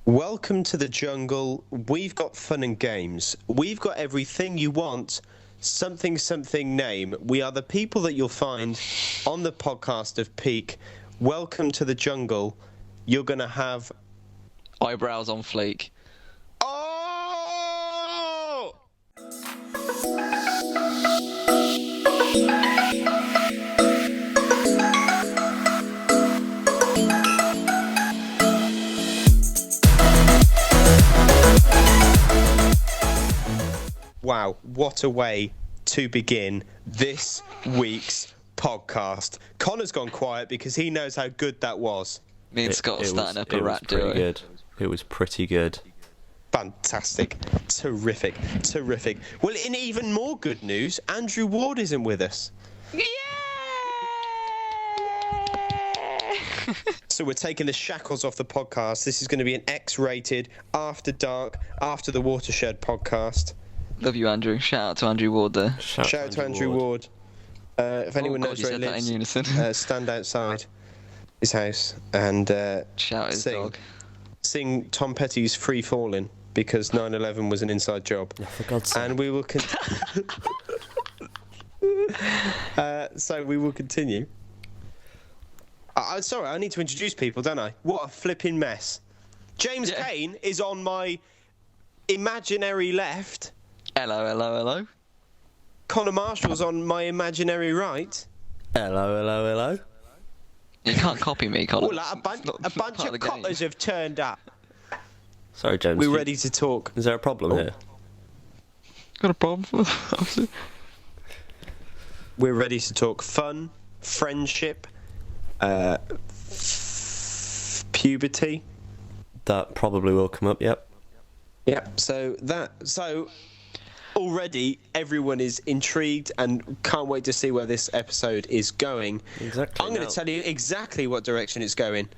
Welcome to the jungle. We've got fun and games. We've got everything you want. Something name. We are the people that you'll find on the podcast of Peak. Welcome to the jungle. You're going to have... eyebrows on fleek. Oh! Wow, what a way to begin this week's podcast. Connor's gone quiet because he knows how good that was. Me and Scott are starting up a rap duo. Good. It was pretty good. Fantastic. Terrific. Well, in even more good news, Andrew Ward isn't with us. Yeah! So we're taking the shackles off the podcast. This is going to be an X-rated, after dark, after the watershed podcast. Love you, Andrew. Shout out to Andrew Ward there. Shout out to Andrew Ward. If anyone knows where he lives, in unison. stand outside his house and shout his dog. Sing Tom Petty's Free Fallin' because 9/11 was an inside job. Yeah, for God's sake. And we will so we will continue. Sorry, I need to introduce people, don't I? What a flipping mess. James Kane is on my imaginary left. Hello. Connor Marshall's on my imaginary right. Hello. You can't copy me, Connor. Well, a bunch of cotters have turned up. Sorry, James. We're ready to talk. Is there a problem here? Got a problem? We're ready to talk fun, friendship, puberty. That probably will come up, yep. Yep. So already everyone is intrigued and can't wait to see where this episode is going. Exactly. I'm going to tell you exactly what direction it's going.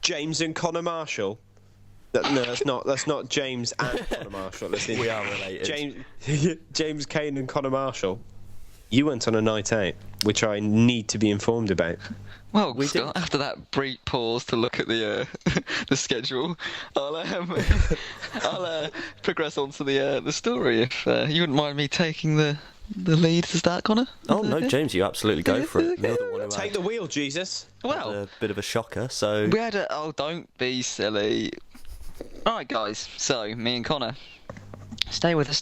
James and Connor Marshall. No, that's not James and Connor Marshall. We are related. James Kane and Connor Marshall. You went on a night out, which I need to be informed about. Well, Scott, after that brief pause to look at the the schedule, I'll progress on to the story if you wouldn't mind me taking the lead to start, Connor. Oh no, James, you absolutely go for it. You're the one who Take the wheel, Jesus. Well, had a bit of a shocker, so we had don't be silly. All right, guys. So me and Connor. Stay with us.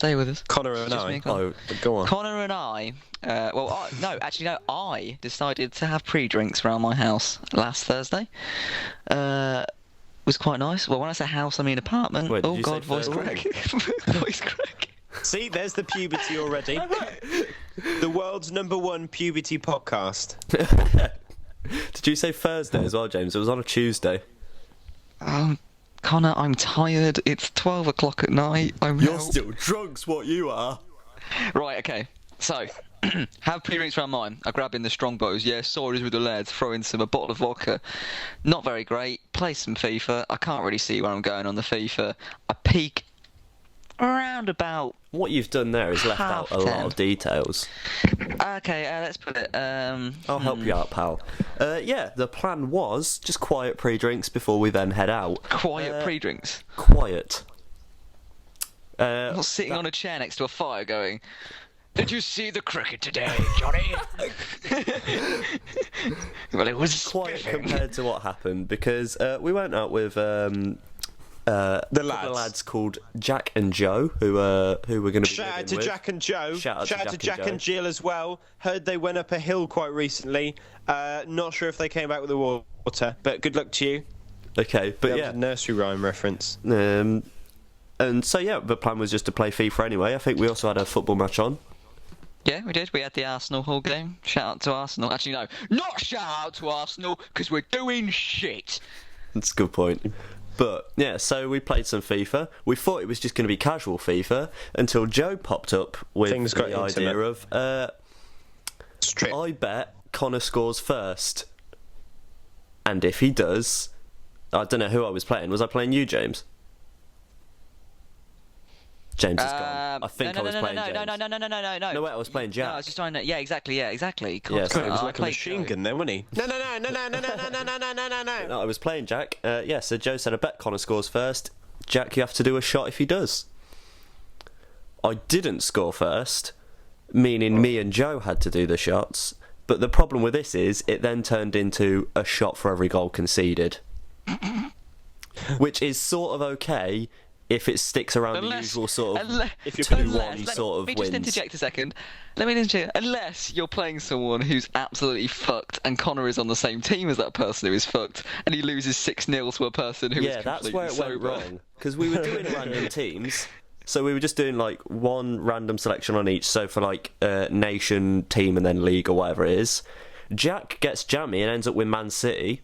Connor and Just I. me and Connor. Go on. Connor and I. I decided to have pre-drinks around my house last Thursday. Was quite nice. Well, when I say house, I mean apartment. Wait, oh God, voice crack. Voice crack. See, there's the puberty already. The world's #1 puberty podcast. Did you say Thursday as well, James? It was on a Tuesday. Connor, I'm tired. It's 12 o'clock at night. You're still drunk's what you are. Right, okay. So, have pre-drinks around mine. I grab in the Strongbos. Yeah, sorries with the lads. Throw in a bottle of vodka. Not very great. Play some FIFA. I can't really see where I'm going on the FIFA. I peak around about... What you've done there is left out a lot of details. Okay, let's put it... I'll help you out, pal. The plan was just quiet pre-drinks before we then head out. Quiet pre-drinks? Quiet. Not sitting on a chair next to a fire going... Did you see the cricket today, Johnny? Well, it was quiet compared to what happened because we went out with the lads called Jack and Joe, who were going to be Shout out to with. Jack and Joe. Shout out to Jack and Jill as well. Heard they went up a hill quite recently. Not sure if they came back with the water, but good luck to you. Okay, but that was a nursery rhyme reference. And so the plan was just to play FIFA anyway. I think we also had a football match on. Yeah, we did. We had the Arsenal whole game. Shout out to Arsenal. Actually, no, not shout out to Arsenal because we're doing shit. That's a good point. But yeah, so we played some FIFA. We thought it was just going to be casual FIFA until Joe popped up with the idea of Strip. I bet Connor scores first, and if he does, I don't know who I was playing. Was I playing you, James? James is gone. I think I was playing James. No. No, wait, I was playing Jack. No, I was just trying to. Yeah, exactly. Yeah, so it was like a machine gun then, wasn't he? No. No, I was playing Jack. So Joe said, I bet Connor scores first. Jack, you have to do a shot if he does. I didn't score first, meaning me and Joe had to do the shots. But the problem with this is, it then turned into a shot for every goal conceded. Which is sort of okay if it sticks around the usual sort of... if you're going to one sort of wins. Let me just interject a second. Unless you're playing someone who's absolutely fucked and Connor is on the same team as that person who is fucked and he loses 6-0 to a person who is completely that's where it sober. went wrong. Because we were doing random teams... So we were just doing like one random selection on each. So for like nation, team, and then league or whatever it is. Jack gets jammy and ends up with Man City.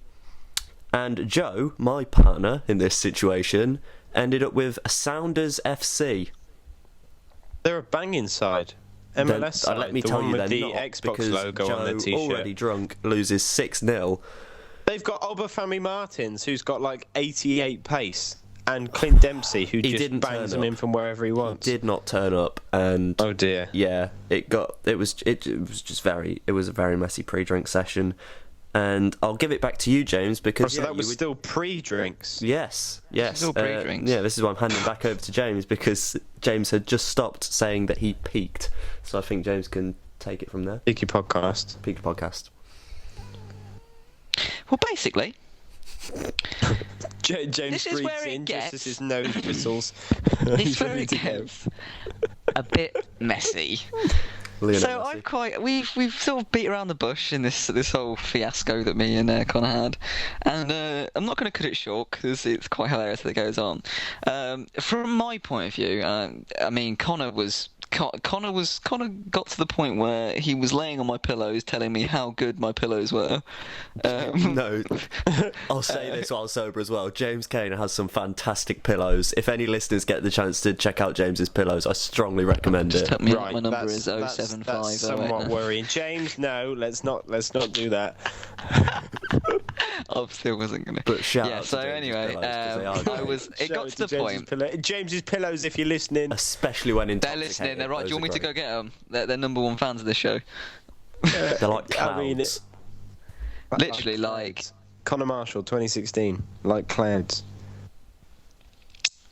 And Joe, my partner in this situation, ended up with Sounders FC. They're a banging side. MLS side. Let me tell you, they're the not, Xbox because logo Joe, on their t-shirt. already drunk, loses 6-0. They've got Obafemi Martins, who's got like 88 pace. And Clint Dempsey, who just bangs him in from wherever he wants. He did not turn up, and oh dear, yeah, it was a very messy pre-drink session, and I'll give it back to you, James, because so that was still pre-drinks. Yes, still pre-drinks. Yeah, this is why I'm handing back over to James, because James had just stopped saying that he peaked, so I think James can take it from there. Peaky podcast. Peaky podcast. Well, basically. James breathes in just as his nose whistles. This is where it gets a bit messy. We've sort of beat around the bush in this whole fiasco that me and Connor had, and I'm not going to cut it short because it's quite hilarious that it goes on. From my point of view, I mean, Connor got to the point where he was laying on my pillows telling me how good my pillows were. No, I'll say this while sober as well. James Kane has some fantastic pillows. If any listeners get the chance to check out James's pillows, I strongly recommend it. Tell me right, my number is 075. That's somewhat worrying. James, no, let's not do that. I still wasn't going to. But shout out so to anyway, it got to the point. James's pillows, if you're listening, especially when they're listening. They're right. Do you want me to go get them? They're number one fans of this show. They're like clouds. I mean, literally like Connor Marshall, 2016, like clouds.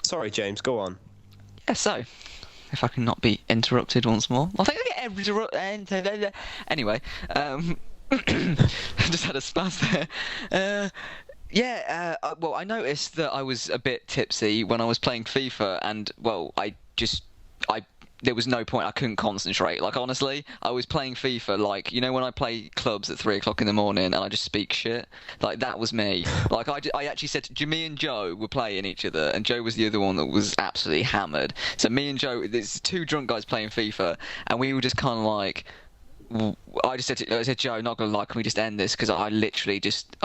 Sorry, James, go on. Yeah, so if I can not be interrupted once more, I think I get interrupted. Anyway, I just had a spaz there. Well, I noticed that I was a bit tipsy when I was playing FIFA, and well, there was no point. I couldn't concentrate. Like, honestly, I was playing FIFA like, you know, when I play clubs at 3 o'clock in the morning and I just speak shit? Like, that was me. Like, I actually said, me and Joe were playing each other, and Joe was the other one that was absolutely hammered. So me and Joe, there's two drunk guys playing FIFA, and we were just kind of like, I said, Joe, not gonna lie, can we just end this? Because I literally just,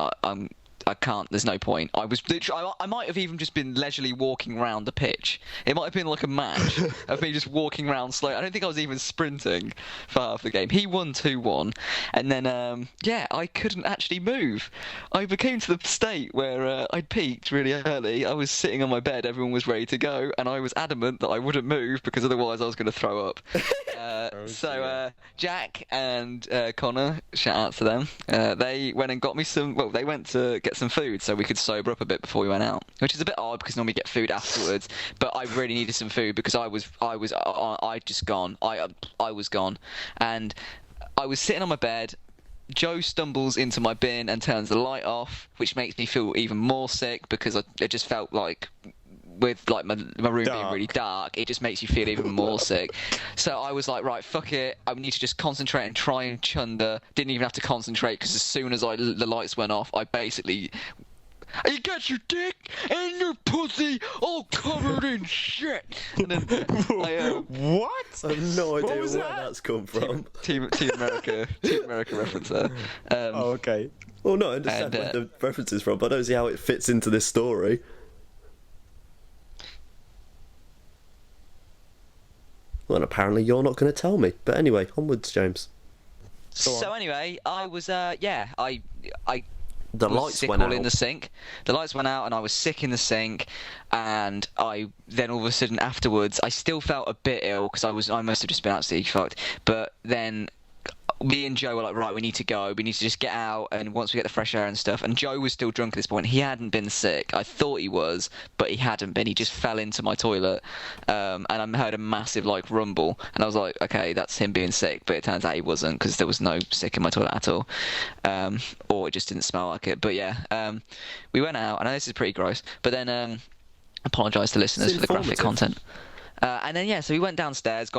I can't. There's no point. I was literally. I might have even just been leisurely walking around the pitch. It might have been like a match of me just walking around slow. I don't think I was even sprinting for half the game. He won 2-1, and then I couldn't actually move. I became to the state where I'd peaked really early. I was sitting on my bed. Everyone was ready to go, and I was adamant that I wouldn't move because otherwise I was going to throw up. Jack and Connor, shout out to them. They went and got me some. Well, they went to get some food so we could sober up a bit before we went out, which is a bit odd because normally we get food afterwards. But I really needed some food because I was gone, and I was sitting on my bed. Joe stumbles into my bin and turns the light off, which makes me feel even more sick because it just felt like, with like my room being really dark, it just makes you feel even more sick. So I was like, right, fuck it, I need to just concentrate and try and chunder. Didn't even have to concentrate because as soon as the lights went off, I basically, you got your dick and your pussy all covered in shit. And then what? I have no idea where that's come from. Team America reference there. Okay. Well, no, I understand where the reference is from, but I don't see how it fits into this story. Well, and apparently you're not going to tell me. But anyway, onwards, James. So anyway, I was I The was lights sick went all out. in the sink. The lights went out, and I was sick in the sink. And I then all of a sudden afterwards, I still felt a bit ill because I must have just been absolutely fucked. But then me and Joe were like, right, we need to go. We need to just get out, and once we get the fresh air and stuff. And Joe was still drunk at this point. He hadn't been sick. I thought he was, but he hadn't been. He just fell into my toilet, and I heard a massive like rumble, and I was like, okay, that's him being sick. But it turns out he wasn't, because there was no sick in my toilet at all, or it just didn't smell like it. But yeah, we went out. I know this is pretty gross, but then apologise to listeners for the graphic content. And then yeah, so we went downstairs.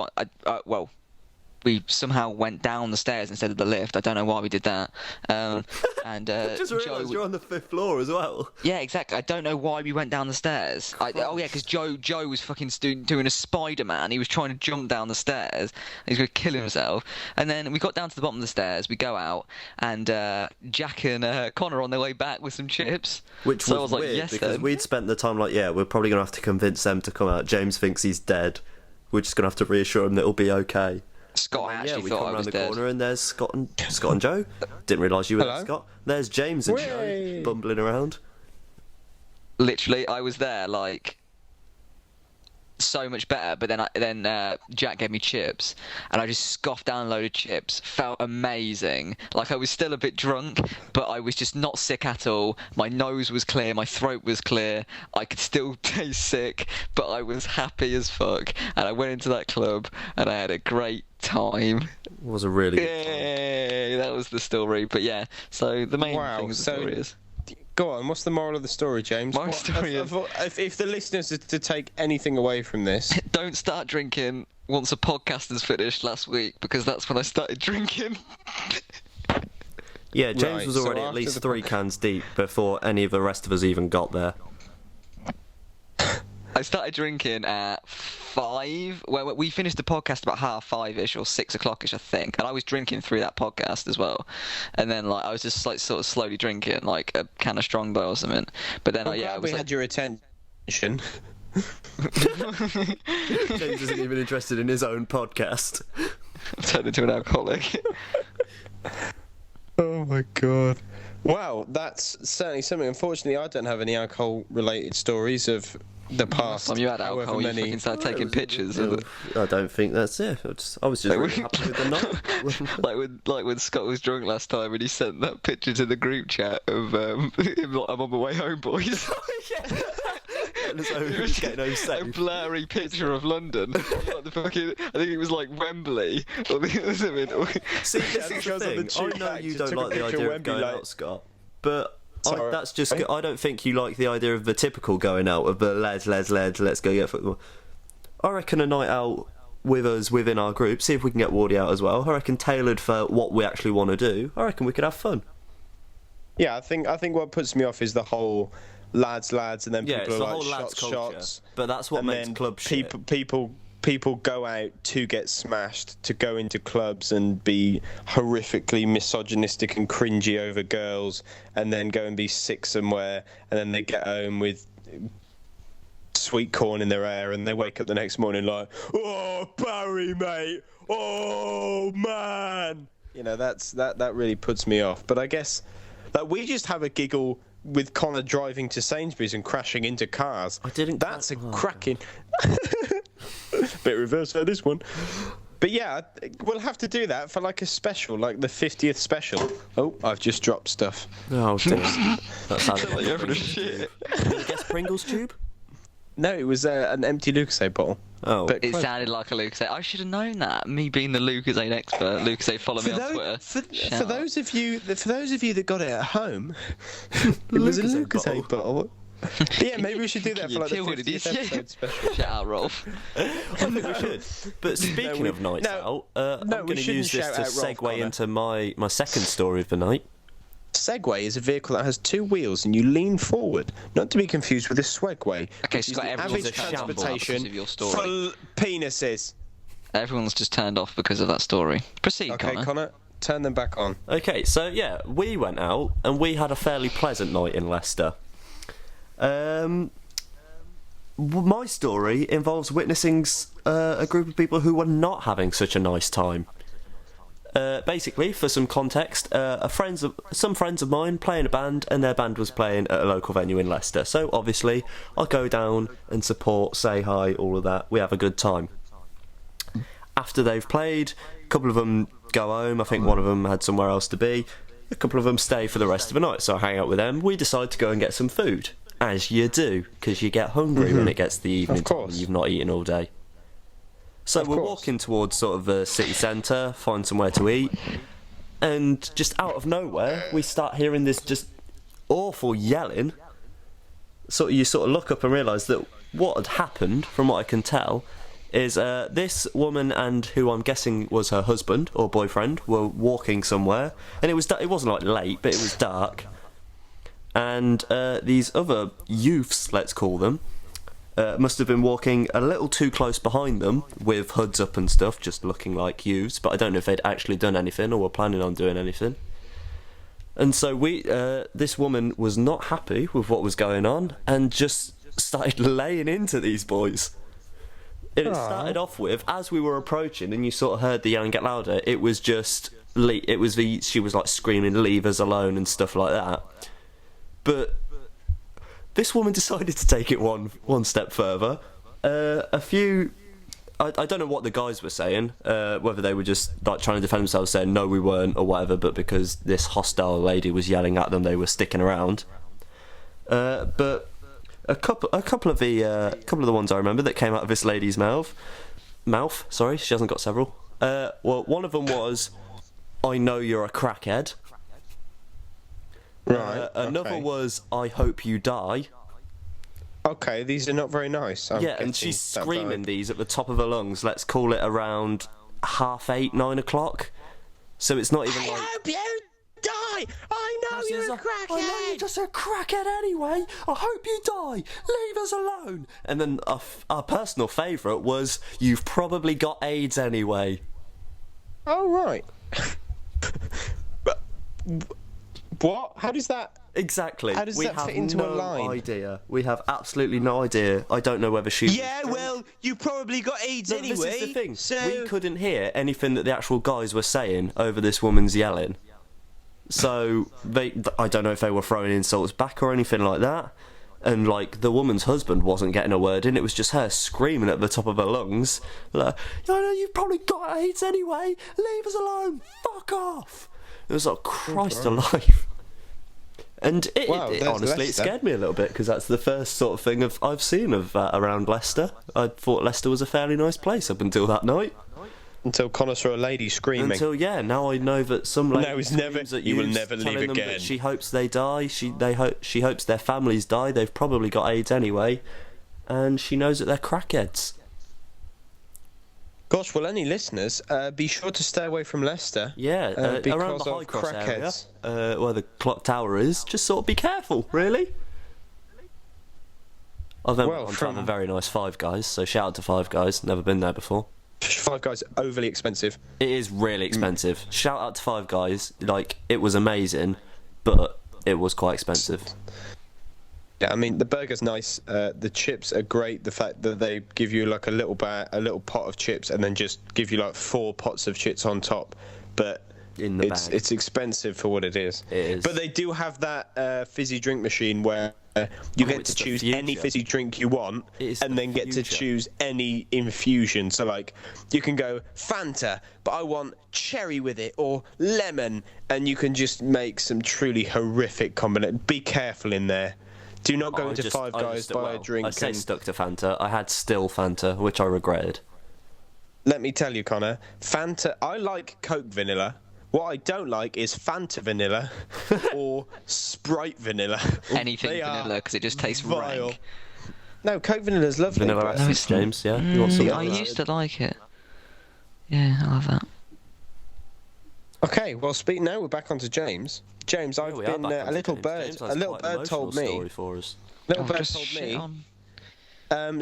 We somehow went down the stairs instead of the lift. I don't know why we did that. And Just realised you're on the 5th floor as well. Yeah, exactly. I don't know why we went down the stairs. Because Joe was fucking doing a Spider-Man. He was trying to jump down the stairs. He was going to kill himself. And then we got down to the bottom of the stairs. We go out, and Jack and Connor are on their way back with some chips. Which so was I was weird, like, yes, because then. we'd spent the time like, yeah, we're probably going to have to convince them to come out. James thinks he's dead. We're just going to have to reassure him that it'll be okay. Scott actually we thought come I around was the dead. corner and there's Scott and Joe. Didn't realise you were there, Hello. Scott. There's James and Way. Joe bumbling around. Literally, I was there like so much better, but then Jack gave me chips, and I just scoffed down a load of chips. Felt amazing. Like I was still a bit drunk, but I was just not sick at all. My nose was clear, my throat was clear. I could still taste sick, but I was happy as fuck. And I went into that club, and I had a great time. It was a really good time. Yay! That was the story. But yeah, so the main Wow, thing of the so- story is. Go on, what's the moral of the story, James? Moral story is- If the listeners are to take anything away from this, Don't start drinking once a podcast has finished last week, because that's when I started drinking. Yeah, James Right, was so already at after least the 3 cans deep before any of the rest of us even got there. I started drinking at 5. Well, we finished the podcast about 5:30ish or 6 o'clockish, I think. And I was drinking through that podcast as well. And then like I was just like sort of slowly drinking like a can of Strongbow or something. But then I'm I glad was we like, had your attention. James isn't even interested in his own podcast. turned into an alcoholic. Oh my god. Wow, that's certainly something. Unfortunately, I don't have any alcohol-related stories of the past. Last time you had however alcohol, you many. fucking started taking pictures of it. I don't think that's it. I was just really happy with the night. like when Scott was drunk last time and he sent that picture to the group chat of him like, I'm on my way home, boys. Getting home A safe. blurry picture of London. Like the fucking, I think it was like Wembley or something. See, this is the because of the thing. tube I know fact, you just don't took a like the picture idea of of Wembley, going like- out, Scott. But Sorry. that's just. I don't think you like the idea of the typical going out of the lads, let's go get football. I reckon a night out with us within our group, see if we can get Wardy out as well. I reckon tailored for what we actually want to do. I reckon we could have fun. Yeah, I think what puts me off is the whole lads, and then Yeah, people it's are the like whole lads shots, culture. shots. But that's what and makes then club shit. people go out to get smashed, to go into clubs and be horrifically misogynistic and cringy over girls, and then go and be sick somewhere, and then they get home with sweet corn in their hair, and they wake up the next morning like, oh, Barry, mate, oh, man. You know, that really puts me off. But I guess that we just have a giggle with Connor driving to Sainsburys and crashing into cars. I didn't. That's a cracking... Bit reverse for this one. But yeah, we'll have to do that for like a special, like the 50th special. Oh, I've just dropped stuff. Oh, dear. That sounded Like like over the shit. Did you guess Pringles tube? No, it was an empty Lucasade bottle. Oh. But It close. sounded like a Lucasade. I should have known that. Me being the Lucasade expert. Lucasade, follow me on Twitter. for Shout out. those of you that got it at home, it was a Lucasade Lucasade bottle. But yeah, maybe we should do that for like the You killed it, 50th didn't you? episode special. Shout out, Rolf. I think we should. But speaking of nights out, I'm no, we going to shouldn't use this shout to out Rolf, segue Connor. into my second story of the night. Segway is a vehicle that has 2 wheels and you lean forward, not to be confused with a swagway. Okay, which is Scott, the everyone's average turned off transportation because of your story. for penises. Everyone's just turned off because of that story. Proceed, Okay, Connor, turn them back on. Okay, so yeah, we went out and we had a fairly pleasant night in Leicester. My story involves witnessing a group of people who were not having such a nice time. Basically, for some context, some friends of mine play in a band, and their band was playing at a local venue in Leicester. So obviously, I'll go down and support, say hi, all of that. We have a good time. After they've played, a couple of them go home. I think one of them had somewhere else to be. A couple of them stay for the rest of the night, so I hang out with them. We decide to go and get some food, as you do, because you get hungry when it gets to the evening time and you've not eaten all day. So we're walking towards sort of the city centre, find somewhere to eat, and just out of nowhere, we start hearing this just awful yelling. So you sort of look up and realise that what had happened, from what I can tell, is this woman and who I'm guessing was her husband or boyfriend were walking somewhere, and it wasn't like late, but it was dark, and these other youths, let's call them, must have been walking a little too close behind them with hoods up and stuff, just looking like youths, but I don't know if they'd actually done anything or were planning on doing anything. And so this woman was not happy with what was going on and just started laying into these boys. It started off with, as we were approaching and you sort of heard the yelling get louder, it was just, she was like screaming, "Leave us alone," and stuff like that. But this woman decided to take it one step further. I don't know what the guys were saying, whether they were just like trying to defend themselves, saying no, we weren't, or whatever. But because this hostile lady was yelling at them, they were sticking around. But a couple of the ones I remember that came out of this lady's mouth. Sorry, she hasn't got several. Well, one of them was, "I know you're a crackhead." Right. Another was, "I hope you die." Okay, these are not very nice. And she's screaming these at the top of her lungs. Let's call it around 8:30, 9 o'clock. So it's not even like, "I hope you die! I know you're a crackhead! I know you're just a crackhead anyway! I hope you die! Leave us alone!" And then our personal favourite was, "You've probably got AIDS anyway." Oh, right. But what? How does that... Exactly. How does that fit into a line? Idea. We have absolutely no idea. I don't know whether she... Yeah, well, you probably got AIDS anyway. This is the thing. So... We couldn't hear anything that the actual guys were saying over this woman's yelling. So, I don't know if they were throwing insults back or anything like that. And, like, the woman's husband wasn't getting a word in. It was just her screaming at the top of her lungs. Like, "I know you've probably got AIDS anyway. Leave us alone. Fuck off." It was like, Christ alive. And it honestly, it scared me a little bit, because that's the first sort of thing I've seen of that around Leicester. I thought Leicester was a fairly nice place up until that night. Until Connor saw a lady screaming. Now I know that some lady screams at you will never leave again. She hopes they die. She hopes their families die. They've probably got AIDS anyway, and she knows that they're crackheads. Gosh, well, any listeners, be sure to stay away from Leicester. Yeah, around the High Cross area, where the clock tower is, just sort of be careful, really. I've then gone to have a very nice Five Guys, so shout out to Five Guys, never been there before. Five Guys, overly expensive. It is really expensive. Shout out to Five Guys, like, it was amazing, but it was quite expensive. Yeah, I mean, the burger's nice, the chips are great, the fact that they give you like a little pot of chips and then just give you like 4 pots of chips on top, but it's expensive for what it is. It is. But they do have that fizzy drink machine where you get to choose any fizzy drink you want and then get to choose any infusion. So like, you can go Fanta, but I want cherry with it, or lemon, and you can just make some truly horrific combination. Be careful in there. Do not go into Five Guys, buy a drink. I say stuck to Fanta. I had still Fanta, which I regretted. Let me tell you, Connor, Fanta. I like Coke vanilla. What I don't like is Fanta vanilla or Sprite vanilla. Anything vanilla, because it just tastes vile. rank. No, Coke vanilla is lovely. Vanilla essence, James. Yeah, you want something I like used to like it. Yeah, I love that. Okay, well, now we're back onto James. James, I've been a little bird. A little bird told me.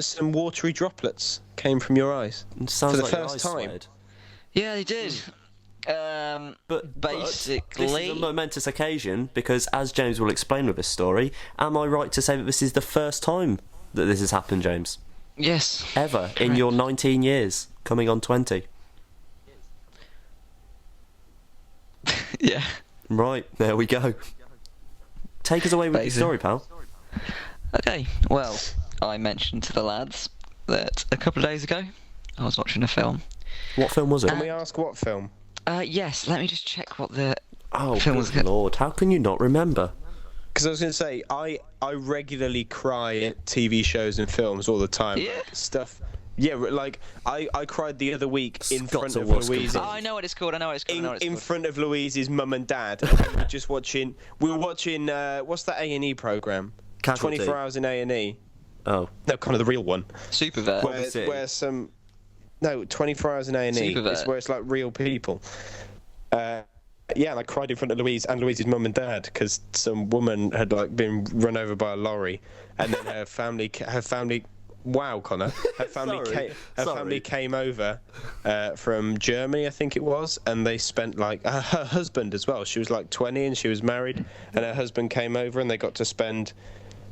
Some watery droplets came from your eyes for the first time. Yeah, they did. But basically, this is a momentous occasion, because, as James will explain with this story, am I right to say that this is the first time that this has happened, James? Yes. Ever in your 19 years, coming on 20. Yeah. Right, there we go. Take us away with your story, pal. Okay, well, I mentioned to the lads that a couple of days ago I was watching a film. What film was it? Can we ask what film? Yes, let me just check what the Oh, film was. good lord, how can you not remember? Because I was going to say, I regularly cry at TV shows and films all the time. Yeah. Like, stuff. Yeah, like, I cried the other week in Scott's front a of wuss Louise. Oh, I know what it's called. In front of Louise's mum and dad. And we were just watching. We were watching. What's that A&E program? Casualty. 24 Hours in A&E. Oh. No, kind of the real one. Supervet. Where some. No, 24 Hours in A&E. Supervet. It's where it's like real people. Yeah, and I cried in front of Louise and Louise's mum and dad because some woman had like been run over by a lorry, and then her family. Wow, Connor. Her family came over from Germany, I think it was, and they spent like her husband as well. She was like 20 and she was married, and her husband came over and they got to spend.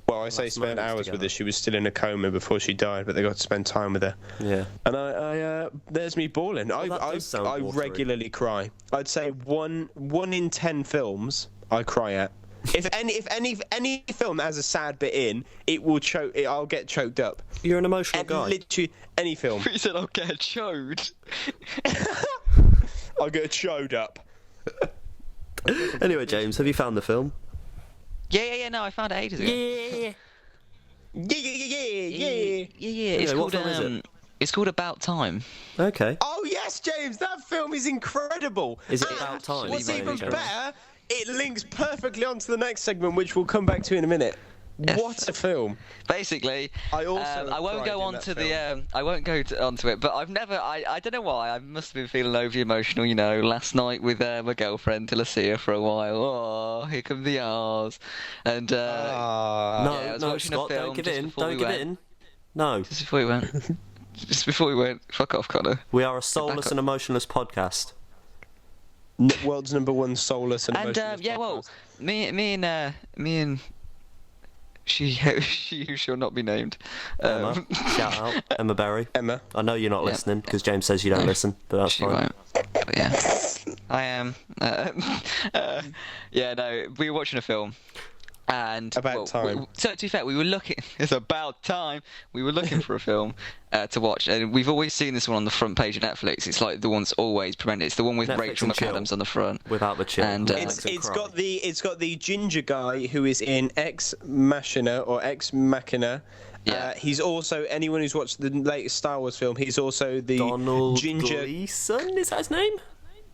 Well, I say spend hours with her. She was still in a coma before she died, but they got to spend time with her. Yeah. And I there's me bawling. I regularly cry. I'd say one in 10 films I cry at. If any film has a sad bit in, it will choke. I'll get choked up. You're an emotional guy. Literally any film. You said I'll get choked. I'll get choked up. Anyway, James, have you found the film? Yeah. No, I found it ages ago. Yeah. It's what called film is it? It's called About Time. Okay. Oh yes, James, that film is incredible. Is it About Time? What's even better? It links perfectly onto the next segment, which we'll come back to in a minute. Yes. What a film! Basically, I won't go on to the. I won't go onto it, but I've never. I don't know why. I must have been feeling overly emotional. Last night with my girlfriend till I see her for a while. Oh, here come the R's. And I was watching Scott, a film don't give just in. before Don't we give went. in. No. Just before we went. Just before we went. Fuck off, Connor. We are a soulless and emotionless podcast. World's #1 soulless and emotionless podcast. Well, me and she who shall not be named. Emma, shout out, Emma Berry. Emma, I know you're not listening because James says you don't listen, but that's fine. Won't. But yeah, I am. No, we were watching a film. And About time. So to be fair, we were looking. It's about time. We were looking for a film to watch, and we've always seen this one on the front page of Netflix. It's like the one that's always presented. It's the one with Netflix Rachel and chill. McAdams on the front. Without the chill. And it's got the ginger guy who is in Ex Machina or Ex Machina. Yeah. He's also, anyone who's watched the latest Star Wars film, he's also the Donald ginger. Gleeson, is that his name?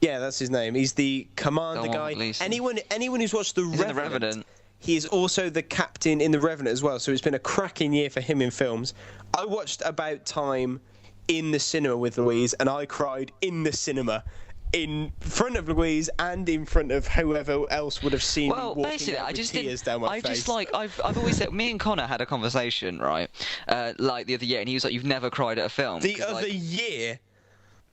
Yeah, that's his name. He's the commander Donald guy. Gleeson. Anyone who's watched He's in The Revenant. He is also the captain in The Revenant as well, so it's been a cracking year for him in films. I watched About Time in the cinema with Louise, and I cried in the cinema, in front of Louise and in front of whoever else would have seen me walking basically, out I with just tears didn't. down my face. I've always said. Me and Connor had a conversation, right? Like the other year, and he was like, "You've never cried at a film." The other year.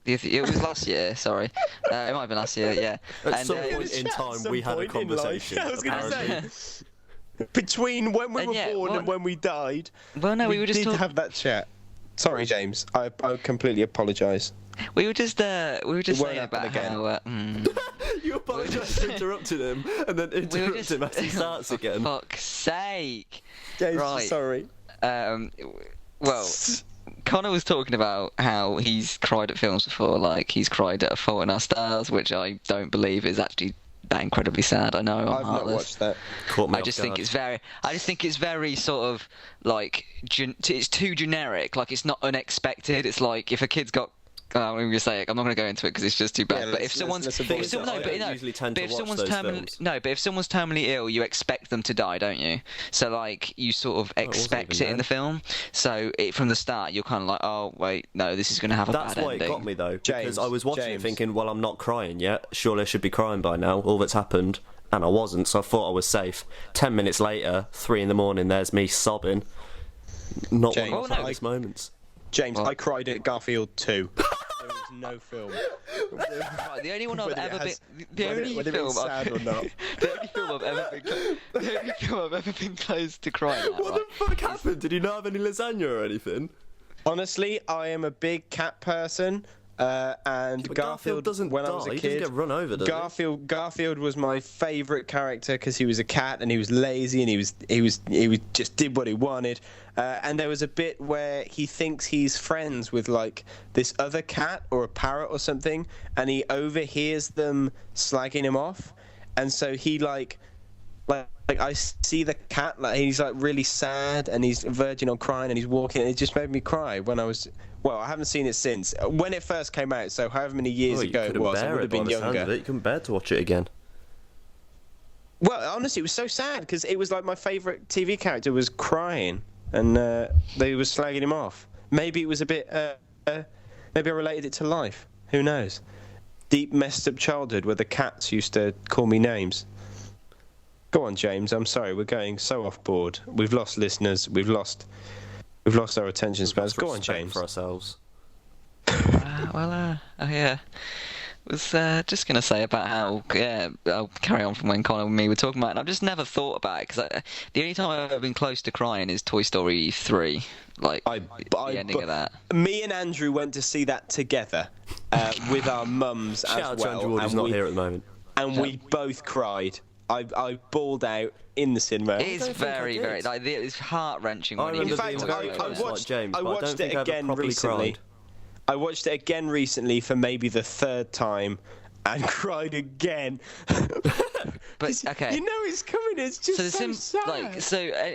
It was last year, sorry. It might have been last year, yeah. At some point in time, we had a conversation. I was going to say, between when we were born and when we died, we were just did have that chat. Sorry, James. I completely apologise. We were just saying about again. how. You apologised for interrupting him, and then interrupt him as he starts again. For fuck's sake! James, right. Sorry. Well, Connor was talking about how he's cried at films before, like he's cried at A Fault in Our Stars, which I don't believe is actually that incredibly sad. I know I'm I've heartless. not watched that. I just think it's very sort of like it's too generic. Like it's not unexpected. It's like if a kid's got. I'm going to say it. I'm not going to go into it because it's just too bad. Yeah, but if someone's terminally ill, you expect them to die, don't you? So like you sort of expect it in the film. So from the start, you're kind of like, oh wait, no, this is going to have a bad ending. That's why it got me though, James, because I was watching it thinking, well, I'm not crying yet. Surely I should be crying by now. All that's happened, and I wasn't. So I thought I was safe. 10 minutes later, 3 a.m, there's me sobbing. Not one of the proudest moments. James, I cried at Garfield 2. There was no film. Right, the only one I've ever been. The only film I've ever been close to crying at. What the fuck happened? Did you not have any lasagna or anything? Honestly, I am a big cat person. And But Garfield doesn't when die. I was a He kid. doesn't get run over, does Garfield was my favourite character because he was a cat and he was lazy and he just did what he wanted. And there was a bit where he thinks he's friends with like this other cat or a parrot or something, and he overhears them slagging him off, and so he like I see the cat, like he's like really sad and he's verging on crying and he's walking, and it just made me cry when I was. Well, I haven't seen it since when it first came out, so however many years ago it was, I would have been younger. You couldn't bear to watch it again. Well, honestly, it was so sad because it was like my favourite TV character was crying, and they were slagging him off. Maybe it was a bit. Maybe I related it to life. Who knows? Deep messed up childhood where the cats used to call me names. Go on, James. I'm sorry, we're going so off board. We've lost listeners. We've lost our attention spans. Go on, James. For ourselves. Yeah. Was just going to say about how, I'll carry on from when Connor and me were talking about it. And I've just never thought about it, because the only time I've ever been close to crying is Toy Story 3. Like, the ending of that. Me and Andrew went to see that together with our mums as well. Shout out to Andrew Ward, who's not here at the moment. And we both cried. I bawled out in the cinema. It is very, like, it's heart-wrenching. I remember in fact, I watched it again recently. Cried. I watched it again recently for maybe the third time and cried again. But okay, you know it's coming. It's just so sad.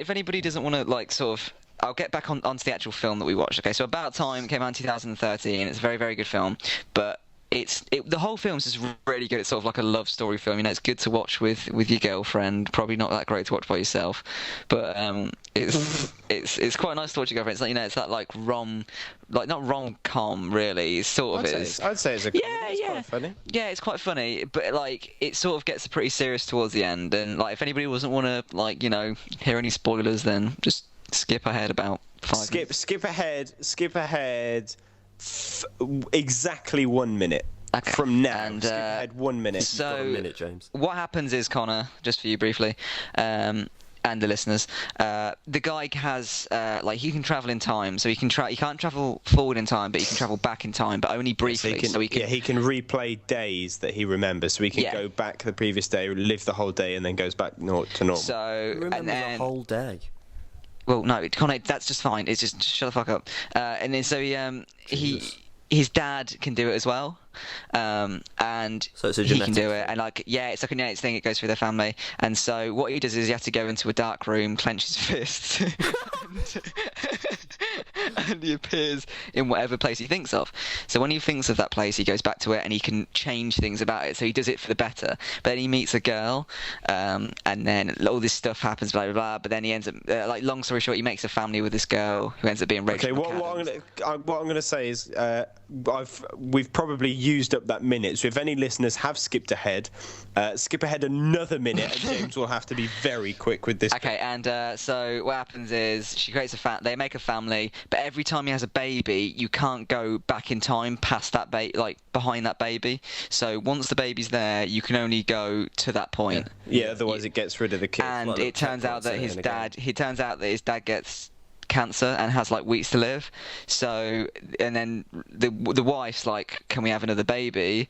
If anybody doesn't want to like sort of, I'll get back onto the actual film that we watched. Okay, so About Time came out in 2013. It's a very, very good film, but the whole film's just really good. It's sort of like a love story film. You know, it's good to watch with your girlfriend. Probably not that great to watch by yourself, but it's quite nice to watch your girlfriend. It's like, you know, it's that like not rom-com really. It sort of is. I'd say it's a comedy. Yeah. It's quite funny. Yeah, it's quite funny, but like it sort of gets pretty serious towards the end. And like if anybody doesn't want to like, you know, hear any spoilers, then just skip ahead about 5 minutes. Skip ahead. Exactly 1 minute from now. And, skip ahead 1 minute. So, You've got a minute, James. What happens is, Connor, just for you briefly, and the listeners, the guy has like he can travel in time, so he can't travel forward in time, but he can travel back in time, but only briefly. He can replay days that he remembers, so he can go back the previous day, live the whole day, and then goes back to normal. So the whole day. Well, no, Connor, that's just fine. It's just shut the fuck up. And then so his dad can do it as well, and so it's a he can do it, and like it's like a genetic thing. It goes through their family, and so what he does is he has to go into a dark room, clench his fists, and he appears in whatever place he thinks of. So when he thinks of that place, he goes back to it, and he can change things about it. So he does it for the better. But then he meets a girl, and then all this stuff happens, blah blah blah. But then he ends up, like, long story short, he makes a family with this girl who ends up being Rachel. Okay, what I'm gonna say is, we've probably used up that minute. So if any listeners have skipped ahead, skip ahead another minute, and James will have to be very quick with this. Okay, and so what happens is she creates they make a family, but every time he has a baby, you can't go back in time past that behind that baby. So once the baby's there, you can only go to that point. Yeah, otherwise it gets rid of the kid. And it turns out that his dad gets cancer and has like weeks to live. So, and then the wife's like, can we have another baby?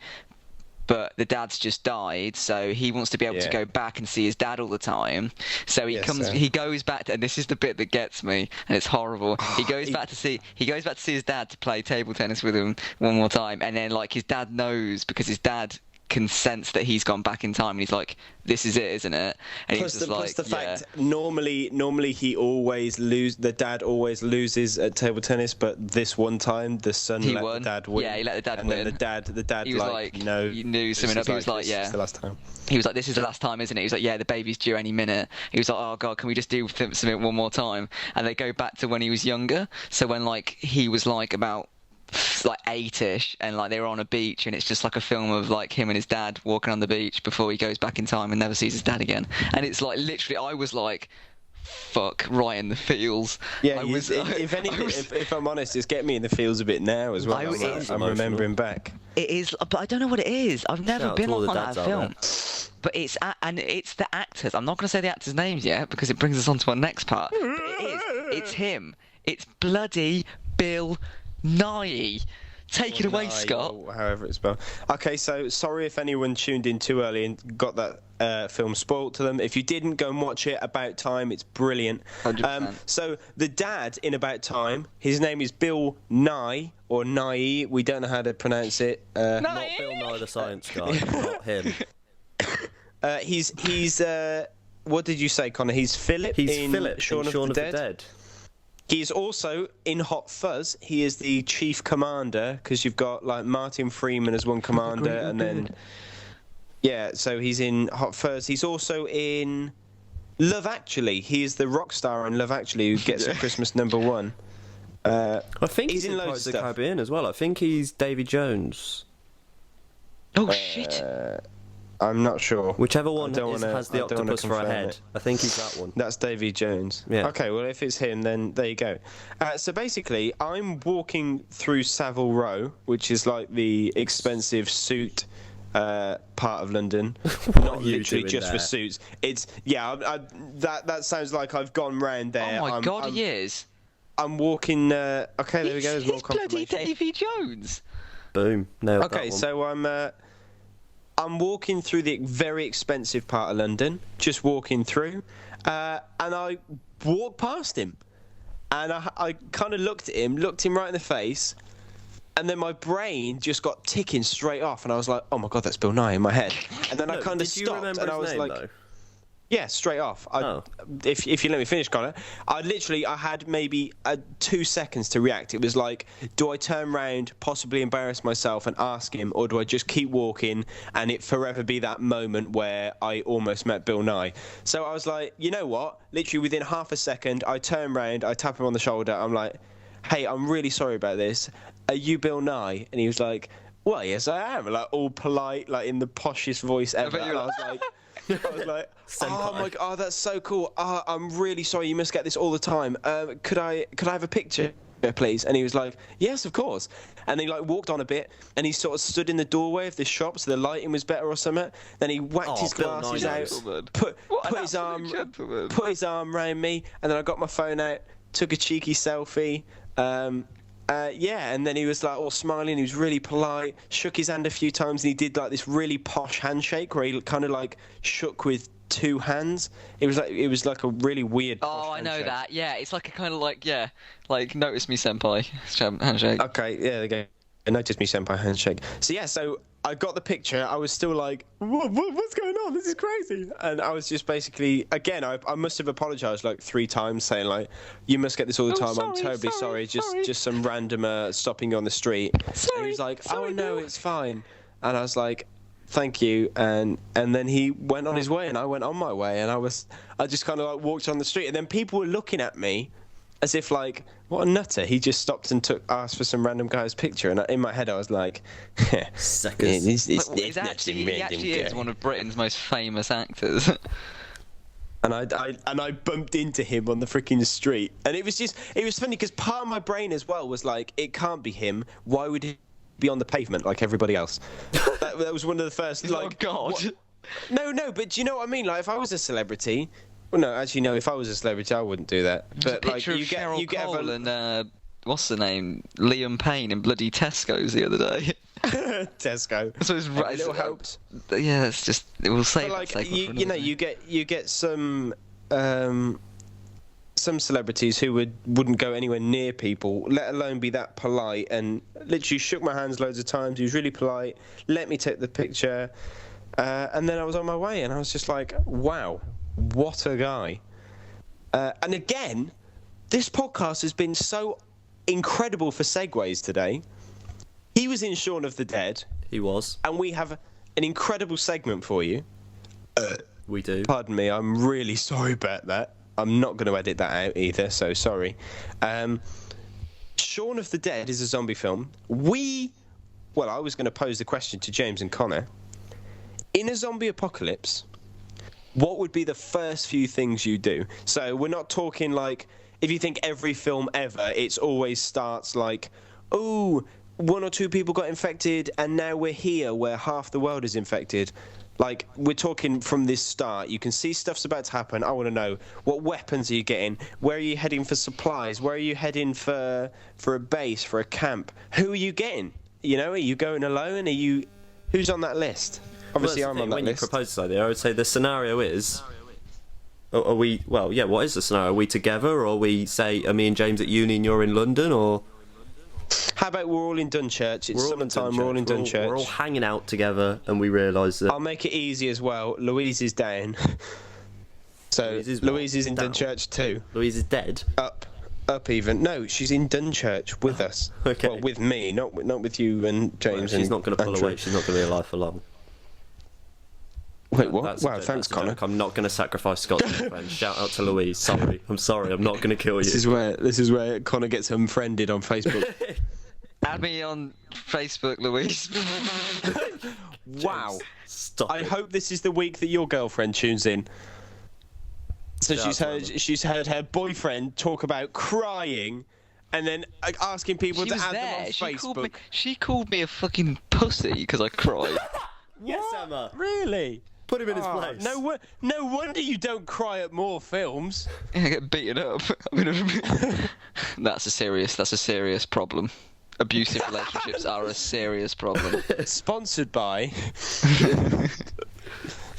But the dad's just died, so he wants to be able to go back and see his dad all the time. So he goes back and this is the bit that gets me, and it's horrible. He goes back to see his dad to play table tennis with him one more time, and then like his dad knows, because his dad can sense that he's gone back in time, and he's like, this is it, isn't it? And plus the fact normally the dad always loses at table tennis, but this one time the son let the dad win. Yeah, he let the dad win. And then the dad he was like no, he knew something up. He was like, this is the last time. He was like, this is the last time, isn't it? He was like, yeah, the baby's due any minute. He was like, oh god, can we just do something one more time? And they go back to when he was younger, so when like he was like about like 8ish, and like they were on a beach, and it's just like a film of like him and his dad walking on the beach before he goes back in time and never sees his dad again. And it's like literally, I was like, fuck, right in the feels. Yeah, if I'm honest, it's getting me in the feels a bit now as well. I'm remembering back. It is, but I don't know what it is. I've never been on that film. But it's the actors. I'm not going to say the actors' names yet because it brings us on to our next part. But it's him. It's bloody Bill Nye. Take it away, Scott. Or however it's spelled. Okay, so sorry if anyone tuned in too early and got that film spoiled to them. If you didn't, go and watch it. About Time, it's brilliant. 100%. So the dad in About Time, his name is Bill Nye, or Nye. We don't know how to pronounce it. Not Bill Nye the Science Guy, not him. He's what did you say, Connor? He's Philip in Philip Shaun in of the Dead. He is also in Hot Fuzz. He is the chief commander, because you've got like Martin Freeman as one commander, and then so he's in Hot Fuzz. He's also in Love Actually. He is the rock star in Love Actually who gets a Christmas #1. I think he's in loads Pirates of of the stuff. Caribbean as well. I think he's Davy Jones. Oh shit! I'm not sure. Whichever one has the I don't wanna octopus for a confirm head. it. I think he's that one. That's Davy Jones. Yeah. Okay, well, if it's him, then there you go. So basically, I'm walking through Savile Row, which is like the expensive suit part of London. Not are you literally doing just for there? suits. It's that sounds like I've gone round there. Oh my god, he is. I'm walking. Okay, there we go. There's more He's bloody confirmation. Davy Jones. Boom. Nailed Okay, that one. so I'm walking through the very expensive part of London, just walking through, and I walked past him, and I kind of looked him right in the face, and then my brain just got ticking straight off, and I was like, oh my god, that's Bill Nye in my head, and then I kind of Did you stopped, remember and his I was name, like, though? yeah, straight off. If you let me finish, Connor, I had maybe 2 seconds to react. It was like, do I turn round, possibly embarrass myself and ask him, or do I just keep walking and it forever be that moment where I almost met Bill Nye? So I was like, you know what? Literally within half a second, I turn round, I tap him on the shoulder. I'm like, hey, I'm really sorry about this. Are you Bill Nye? And he was like, well, yes, I am. Like all polite, like in the poshest voice ever. And I was like. Oh my god, oh, that's so cool. I'm really sorry, you must get this all the time. Could I have a picture, please? And he was like, yes, of course. And he like walked on a bit, and he sort of stood in the doorway of the shop, so the lighting was better or something. Then he whacked his Bill glasses Nye out, knows. put his arm round me, and then I got my phone out, took a cheeky selfie. And then he was like all smiling, he was really polite, shook his hand a few times, and he did like this really posh handshake where he kind of like shook with 2 hands. It was like a really weird posh I know handshake. that. Yeah, it's like a kind of like notice me, senpai handshake. Okay, yeah, there you go. Notice me, senpai handshake. So I got the picture. I was still like, what's going on? This is crazy. And I was just basically, again, I must have apologised like 3 times, saying like, you must get this all the time. I'm terribly sorry. Just some randomer stopping you on the street. And he was like, oh no, it's fine. And I was like, thank you. And then he went on his way, and I went on my way, and I just kind of like walked on the street, and then people were looking at me as if like, what a nutter. He just stopped and asked for some random guy's picture, and in my head I was like, Suckers. He actually is one of Britain's most famous actors. And I bumped into him on the freaking street, and it was funny because part of my brain as well was like, it can't be him. Why would he be on the pavement like everybody else? that was one of the first like. Oh God. What? No, but do you know what I mean? Like if I was a celebrity. Well, no, actually, no. If I was a celebrity, I wouldn't do that. There's But a like, picture of you get Cheryl Cole and what's the name? Liam Payne in bloody Tesco's the other day. Tesco. So it's right. Little helps. Yeah, it's just it will save. But like that segment for you know, another day. you get some celebrities who wouldn't go anywhere near people, let alone be that polite. And literally shook my hands loads of times. He was really polite. Let me take the picture, and then I was on my way, and I was just like, wow. What a guy. And again, this podcast has been so incredible for segues today. He was in Shaun of the Dead. He was. And we have an incredible segment for you. We do. Pardon me, I'm really sorry about that. I'm not going to edit that out either, so sorry. Shaun of the Dead is a zombie film. I was going to pose the question to James and Connor. In a zombie apocalypse, what would be the first few things you do? So we're not talking like, if you think every film ever, it always starts like, oh, 1 or 2 people got infected, and now we're here where half the world is infected. Like, we're talking from this start. You can see stuff's about to happen. I want to know, what weapons are you getting? Where are you heading for supplies? Where are you heading for a base, for a camp? Who are you getting? You know, are you going alone? Who's on that list? Obviously, I'm on that when list. When you propose this idea, I would say the scenario is... Are we... Well, yeah, what is the scenario? Are we together, or are we, say, are me and James at uni and you're in London, or... How about we're all in Dunchurch? It's summertime, we're all in Dunchurch. We're all hanging out together, and we realise that... I'll make it easy as well. Louise is down. So, Louise is in Dunchurch too. Louise is dead? Up even. No, she's in Dunchurch with us. Okay. Well, with me, not with you and James. Well, she's not going to pull Andrew. away. She's not going to be alive for long. Wait, what? That's Wow, thanks, Connor. I'm not going to sacrifice Scott's friend. Shout out to Louise. Sorry. I'm sorry. I'm not going to kill you. This is where Connor gets unfriended on Facebook. Add me on Facebook, Louise. Wow. Stop I it. hope this is the week that your girlfriend tunes in. So she's heard her boyfriend talk about crying, and then asking people to add them on Facebook. She called me a fucking pussy because I cried. Yes, Emma. Really? Put him in his place. No wonder you don't cry at more films. I get beaten up. That's a serious problem. Abusive relationships are a serious problem. Sponsored by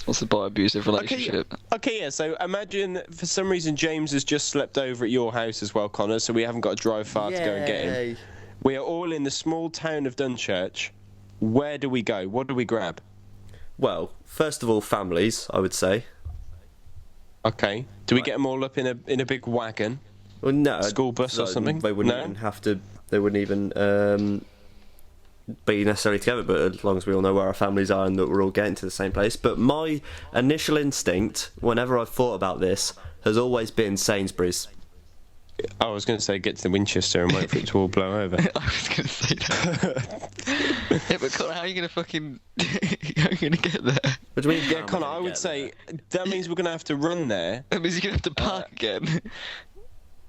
abusive relationship. Okay, yeah, so imagine for some reason James has just slept over at your house as well, Connor, so we haven't got to drive far to go and get him. We are all in the small town of Dunchurch. Where do we go? What do we grab? Well, first of all, families, I would say. Okay. Do we get them all up in a big wagon? Well, no. School bus or something? They wouldn't even have to... They wouldn't even be necessarily together, but as long as we all know where our families are and that we're all getting to the same place. But my initial instinct, whenever I've thought about this, has always been Sainsburys. I was going to say get to the Winchester and wait for it to all blow over. I was going to say that. Yeah, but Connor, how are you going to fucking... how are you going to get there? What do you mean? Yeah, Connor, I would say that means we're going to have to run there. That means you're going to have to park again.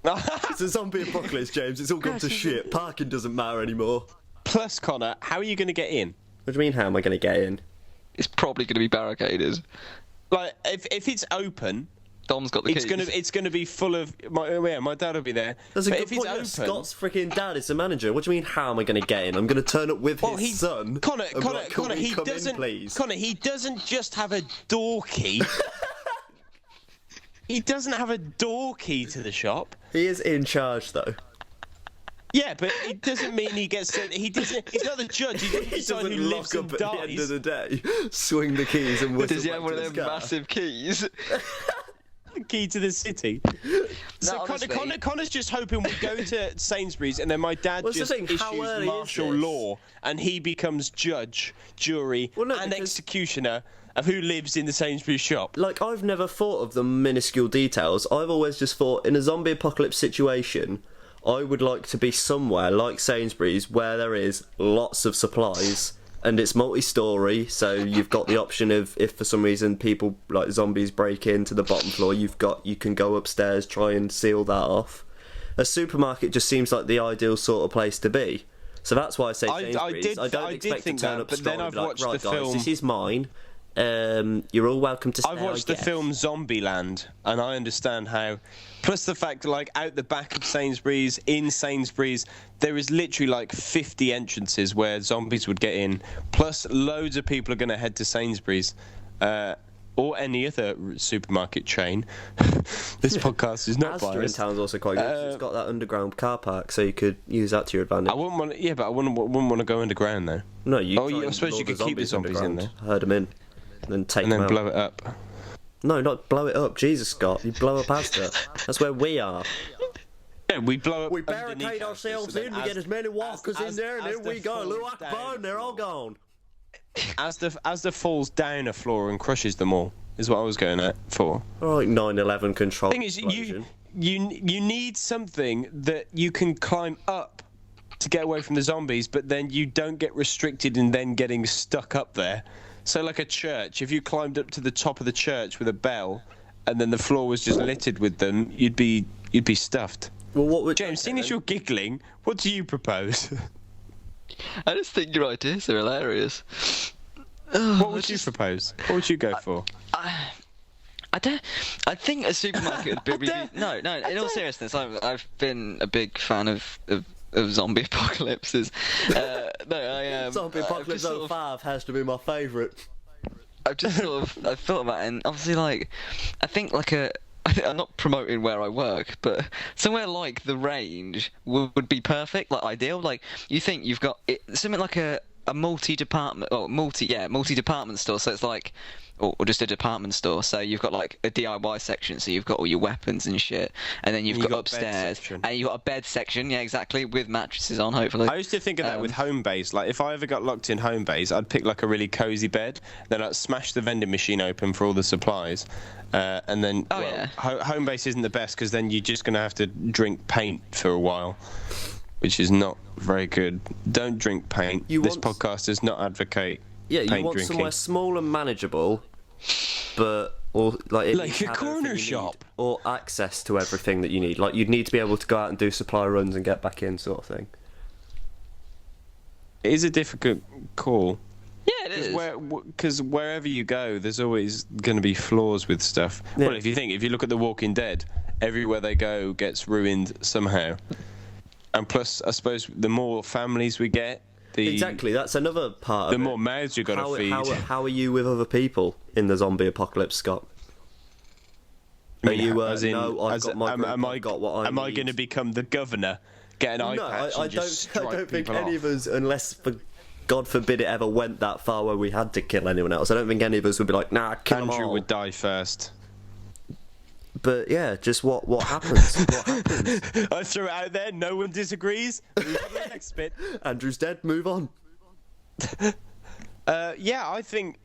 It's a zombie apocalypse, James. It's all gone to shit. Parking doesn't matter anymore. Plus, Connor, how are you going to get in? What do you mean, how am I going to get in? It's probably going to be barricaded. Like, if it's open... Dom's got the keys. It's gonna be full of my dad will be there. That's a but good if it's point. open, Scott's freaking dad is the manager. What do you mean? How am I going to get in? I'm going to turn up with his son. Connor, he come doesn't. in, please. Connor, he doesn't just have a door key. He doesn't have a door key to the shop. He is in charge, though. Yeah, but it doesn't mean he gets. He doesn't. He's not the judge. He doesn't decide who lives and at dies. the end of the day, swing the keys and whistle. Does he have one of back to them his car. massive keys? Key to the city. So Connor's just hoping we go to Sainsbury's and then my dad just issues martial law and he becomes judge, jury, and executioner of who lives in the Sainsbury's shop. Like, I've never thought of the minuscule details. I've always just thought, in a zombie apocalypse situation, I would like to be somewhere like Sainsbury's where there is lots of supplies. And it's multi-storey, so you've got the option of, if for some reason people like zombies break into the bottom floor, you can go upstairs, try and seal that off. A supermarket just seems like the ideal sort of place to be. So that's why I say Sainsbury's. I don't expect to turn up strong and be like, right guys, this is mine. You're all welcome to stay. I've watched the film Zombieland, and I understand how. Plus the fact, like, out the back of Sainsbury's, in Sainsbury's, there is literally like 50 entrances where zombies would get in. Plus, loads of people are going to head to Sainsbury's, or any other supermarket chain. This podcast is not Asda in biased. town's also quite good. It's got that underground car park, so you could use that to your advantage. I wouldn't want. Yeah, but I wouldn't want to go underground though. No, you. I suppose you could keep the zombies in there. Herd them in, and then take and them then out. blow it up. No, not blow it up. Jesus, Scott. You blow up Asda. That's where we are. Yeah, we blow up. We barricade ourselves in, we get as many walkers in there, and then we go. Allahu Akbar, and they're all gone. As the falls down a floor and crushes them all, is what I was going at for. Alright, 9/11 control. The thing is, you need something that you can climb up to get away from the zombies, but then you don't get restricted in then getting stuck up there. So like a church, if you climbed up to the top of the church with a bell, and then the floor was just littered with them, you'd be stuffed. Well, what would James, seeing as you're giggling, what do you propose? I just think your ideas are hilarious. What would you propose? What would you go for? I think a supermarket would be really... No, in all seriousness, I've been a big fan of of zombie apocalypses. Zombie Apocalypse 05 has to be my favourite. I've thought about it, and obviously, like, I think like I'm not promoting where I work, but somewhere like the Range would be perfect, like ideal. Like, you think you've got something like a multi-department store, so it's like, or just a department store. So you've got like a DIY section, so you've got all your weapons and shit, and then you've got upstairs, and you've got a bed section, yeah, exactly, with mattresses on, hopefully. I used to think of that with home base. Like, if I ever got locked in home base, I'd pick like a really cozy bed, then I'd smash the vending machine open for all the supplies, and then home base isn't the best because then you're just gonna have to drink paint for a while, which is not very good. Don't drink paint. This podcast does not advocate. Yeah, you paint want drinking. somewhere small and manageable, but like a corner shop, or access to everything that you need. Like, you'd need to be able to go out and do supply runs and get back in, sort of thing. It is a difficult call. Yeah, it is. Because wherever you go, there's always going to be flaws with stuff. Yeah. Well, if you look at The Walking Dead, everywhere they go gets ruined somehow. And plus, I suppose the more families we get, exactly, that's another part of it. The more mouths you've got to feed. How are you with other people in the zombie apocalypse, Scott? Am I going to become the governor? Get an eye patch and just strike people off? I don't think any of us, unless, God forbid, it ever went that far where we had to kill anyone else. I don't think any of us would be like, nah, kill them all. Andrew would die first. But yeah, just what happens? What happens? I threw it out there. No one disagrees. Move on to the next bit. Andrew's dead. Move on. I think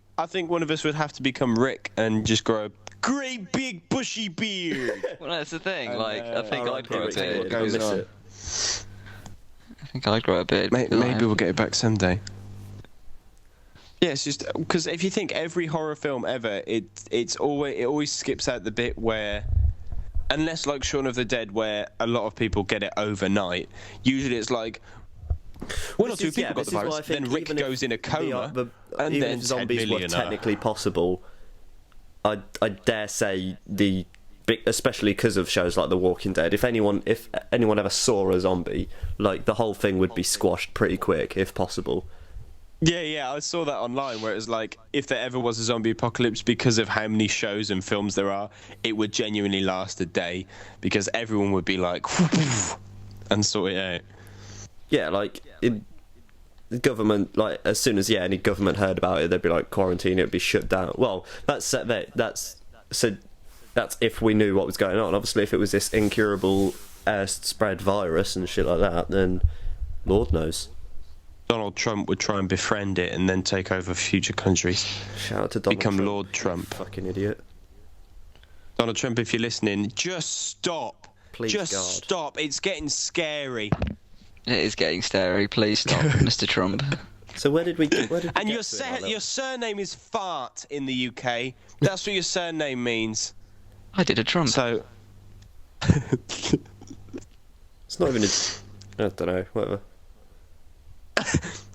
one of us would have to become Rick and just grow a great big bushy beard. Well, that's the thing. I think I'd grow a beard. I think I'd grow a beard. Maybe we'll get it back someday. Yeah, it's just because if you think every horror film ever, it always skips out the bit where, unless like Shaun of the Dead, where a lot of people get it overnight. Usually it's like one or two people got the virus, then Rick goes in a coma, and then zombies were technically possible. I dare say especially because of shows like The Walking Dead, if anyone ever saw a zombie, like, the whole thing would be squashed pretty quick if possible. Yeah, I saw that online where it was like, if there ever was a zombie apocalypse, because of how many shows and films there are, it would genuinely last a day, because everyone would be like, and sort it out. Yeah, like, the government, like, as soon as any government heard about it, they'd be like, quarantine, it'd be shut down. Well, that's if we knew what was going on. Obviously, if it was this incurable spread virus and shit like that, then Lord knows. Donald Trump would try and befriend it and then take over future countries. Shout out to Donald Trump. Become Trump. Lord Trump. Fucking idiot. Donald Trump, if you're listening, just stop. Please, just God. Stop. It's getting scary. It is getting scary. Please stop, Mr. Trump. So where did we and your surname is Fart in the UK. That's what your surname means. I did a Trump. So it's not even I don't know, whatever.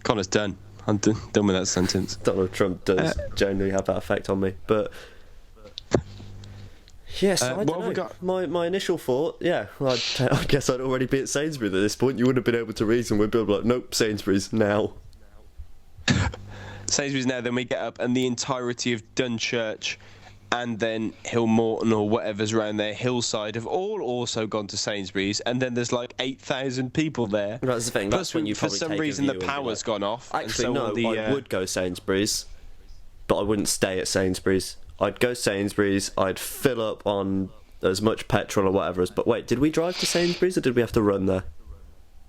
Connor's done. I'm done with that sentence. Donald Trump does generally have that effect on me, but yes, I don't know. My initial thought, I guess I'd already be at Sainsbury's at this point. You wouldn't have been able to reason with people like, nope, Sainsbury's now. Sainsbury's now. Then we get up, and the entirety of Dunchurch, and then Hill Morton or whatever's around there, Hillside, have all also gone to Sainsbury's, and then there's like 8,000 people there. That's the thing. Plus, when you for some reason the power's gone off. Actually, no, I would go Sainsbury's, but I wouldn't stay at Sainsbury's. I'd go Sainsbury's. I'd fill up on as much petrol or whatever. But wait, did we drive to Sainsbury's or did we have to run there?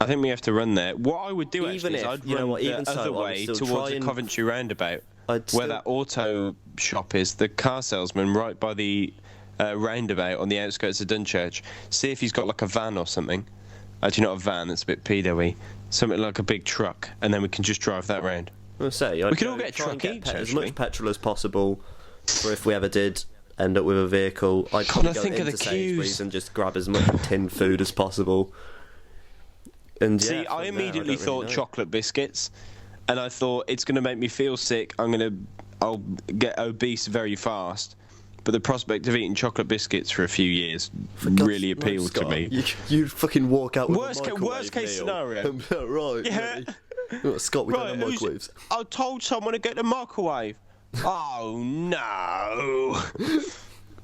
I think we have to run there. What I would do is I'd run the other way towards the Coventry roundabout, where that auto shop is, the car salesman right by the roundabout on the outskirts of Dunchurch. See if he's got like a van or something. Actually, not a van, that's a bit pedo-y. Something like a big truck, and then we can just drive that round. We could all get a truck each, as much petrol as possible, for if we ever did end up with a vehicle. I'd probably go into Sainsbury's and just grab as much tinned food as possible. And see, I immediately thought chocolate biscuits, and I thought it's going to make me feel sick. I'll get obese very fast. but the prospect of eating chocolate biscuits for a few years really appealed to me. You'd fucking walk out with Worst a microwave worst case meal. scenario. Right. Yeah. Really. Scott, we don't have microwaves. I told someone to get the microwave. Oh no!